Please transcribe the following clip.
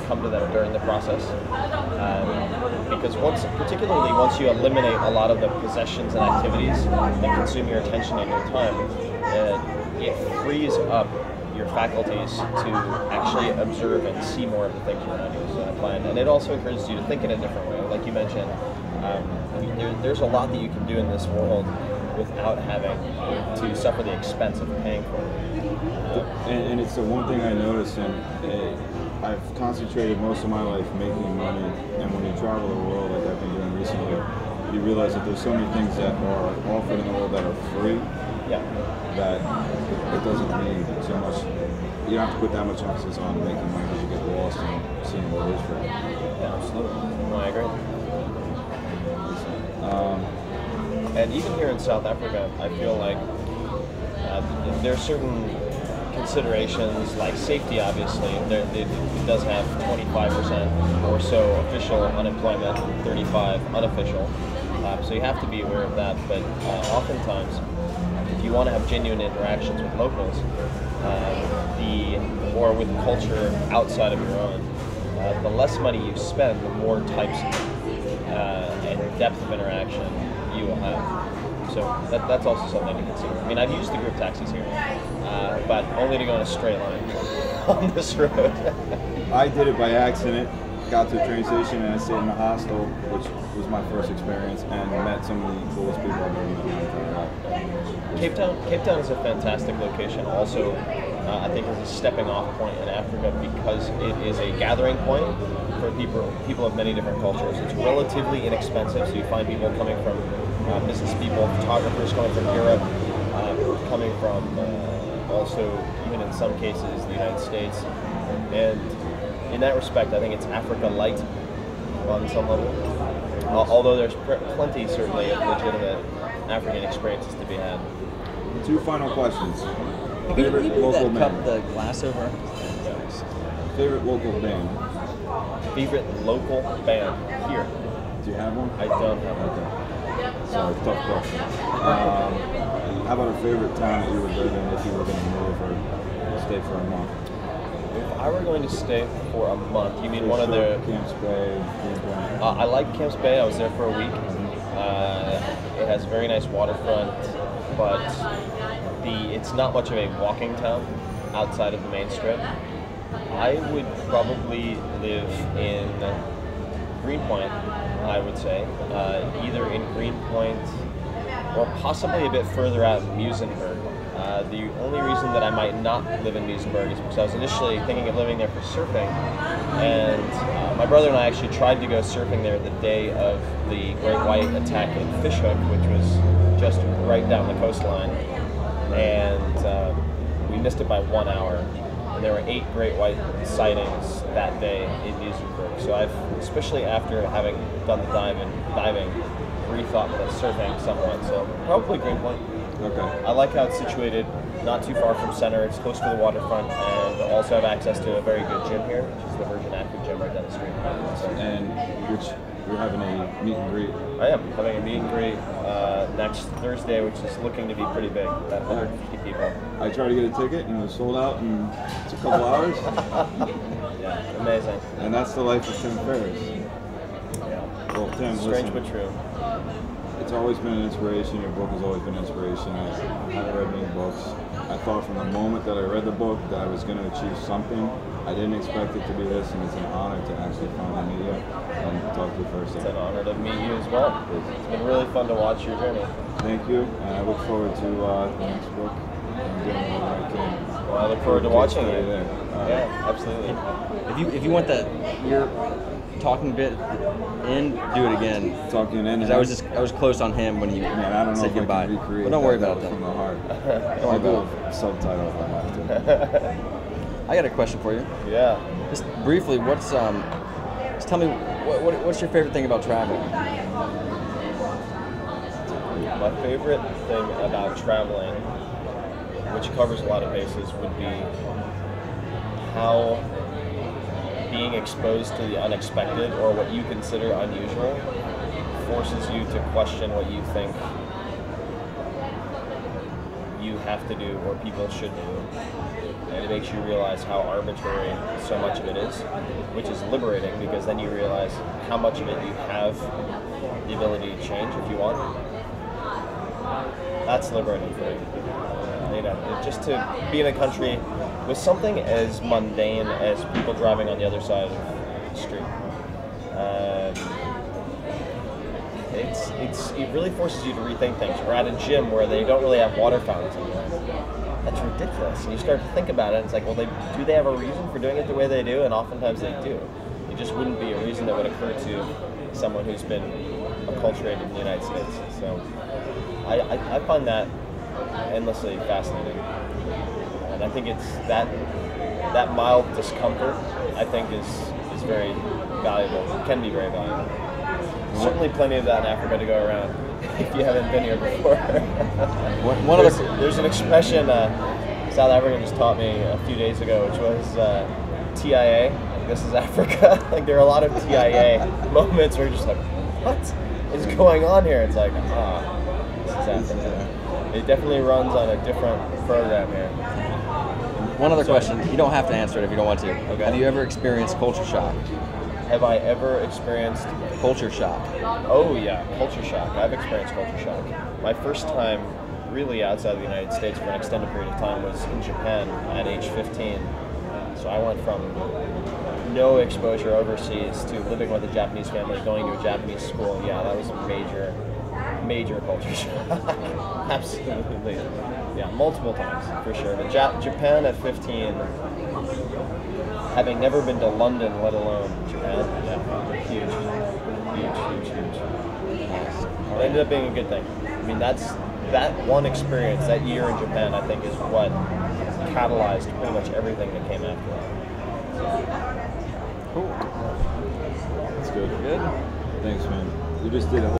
come to them during the process. Because particularly once you eliminate a lot of the possessions and activities that consume your attention and your time, it frees up your faculties to actually observe and see more of the things around you. So I find, and it also encourages you to think in a different way. Like you mentioned, there's a lot that you can do in this world without having to suffer the expense of paying for it. And it's the one thing I noticed, and I've concentrated most of my life making money, and when you travel the world like I've been doing recently, you realize that there's so many things that are offered in the world that are free. Yeah. That it doesn't mean so much. You don't have to put that much emphasis on making money because you get lost in seeing what is free. Yeah, absolutely. No, I agree. And even here in South Africa, I feel like there are certain considerations, like safety. Obviously, it does have 25% or so official unemployment, 35% unofficial. So you have to be aware of that. But oftentimes, if you want to have genuine interactions with locals, or with culture outside of your own, the less money you spend, the more types and depth of interaction you will have. So that's also something to consider. I mean, I've used the group taxis here, but only to go in a straight line on this road. I did it by accident. Got to a train station and I stayed in a hostel, which was my first experience, and met some of the coolest people I've ever met in my entire life. Cape Town is a fantastic location. Also, I think is a stepping off point in Africa because it is a gathering point for people of many different cultures. It's relatively inexpensive, so you find people coming from business people, photographers coming from Europe, coming from also, even in some cases, the United States. And in that respect, I think it's Africa light on some level. Although there's plenty, certainly, of legitimate African experiences to be had. 2 final questions. Favorite local band? The glass over. Favorite local band? Favorite local band here? Do you have one? I don't have one. Okay. Sorry, tough question. How about a favorite town that you would live in if you were going to move or stay for a month? If I were going to stay for a month, you mean one of the... Camps Bay, Greenpoint. I like Camps Bay. I was there for a week. It has a very nice waterfront, but it's not much of a walking town outside of the main strip. I would probably live in Greenpoint, I would say, either in Greenpoint or possibly a bit further out in Muizenberg. The only reason that I might not live in Muizenberg is because I was initially thinking of living there for surfing, and my brother and I actually tried to go surfing there the day of the great white attack in Fishhook, which was just right down the coastline, and we missed it by 1 hour. And there were 8 great white sightings that day in Muizenberg. So I've, especially after having done the diving, rethought the surfing somewhat. So probably Greenpoint. Okay. I like how it's situated, not too far from center. It's close to the waterfront, and also have access to a very good gym here, which is the Virgin Active Gym right down the street. So, and which you're having a meet and greet. I am having a meet and greet next Thursday, which is looking to be pretty big, about 150 people. I tried to get a ticket and it was sold out in a couple hours. Yeah, amazing. And that's the life of Tim Ferriss. Yeah. Well, Tim, strange listen, but true. It's always been an inspiration. Your book has always been an inspiration. I haven't read many books. I thought from the moment that I read the book that I was going to achieve something. I didn't expect it to be this, and it's an honor to actually finally meet you and talk to you first. It's an honor to meet you as well. It's been really fun to watch your journey. Thank you, and I look forward to the next book and doing whatever I can. Well, I look forward to watching it. Yeah, absolutely. If you want your talking bit in, do it again. Talking in. Because I was close on him when he said goodbye. I can recreate but don't worry about that. From the heart. Don't worry about it. Subtitle if I have to. I got a question for you. Yeah. Just briefly, just tell me what's your favorite thing about traveling? My favorite thing about traveling, which covers a lot of bases, would be how being exposed to the unexpected, or what you consider unusual, forces you to question what you think you have to do or people should do. And it makes you realize how arbitrary so much of it is, which is liberating because then you realize how much of it you have the ability to change if you want. That's liberating for me. You know, just to be in a country with something as mundane as people driving on the other side of the street. It really forces you to rethink things. We're at a gym where they don't really have water fountains anymore. That's ridiculous. And you start to think about it, and it's like, well, do they have a reason for doing it the way they do? And oftentimes they do. It just wouldn't be a reason that would occur to someone who's been acculturated in the United States. So I find that endlessly fascinating. And I think it's that mild discomfort, I think, is very valuable. It can be very valuable. Certainly plenty of that in Africa to go around if you haven't been here before. There's an expression South African just taught me a few days ago, which was TIA. Like, this is Africa. Like, there are a lot of TIA moments where you're just like, what is going on here? It's like, this is Africa. It definitely runs on a different program here. One other question. You don't have to answer it if you don't want to. Okay. Have you ever experienced culture shock? Have I ever experienced culture shock? Oh yeah, culture shock. I've experienced culture shock. My first time really outside of the United States for an extended period of time was in Japan at age 15. So I went from no exposure overseas to living with a Japanese family, going to a Japanese school. Yeah, that was a major culture shock. Absolutely. Yeah, multiple times for sure. But Japan at 15, having never been to London, let alone Japan, yeah, huge. It ended up being a good thing. I mean, that one experience, that year in Japan, I think, is what catalyzed pretty much everything that came after that. Cool. That's good. Good. Thanks, man. You just did a whole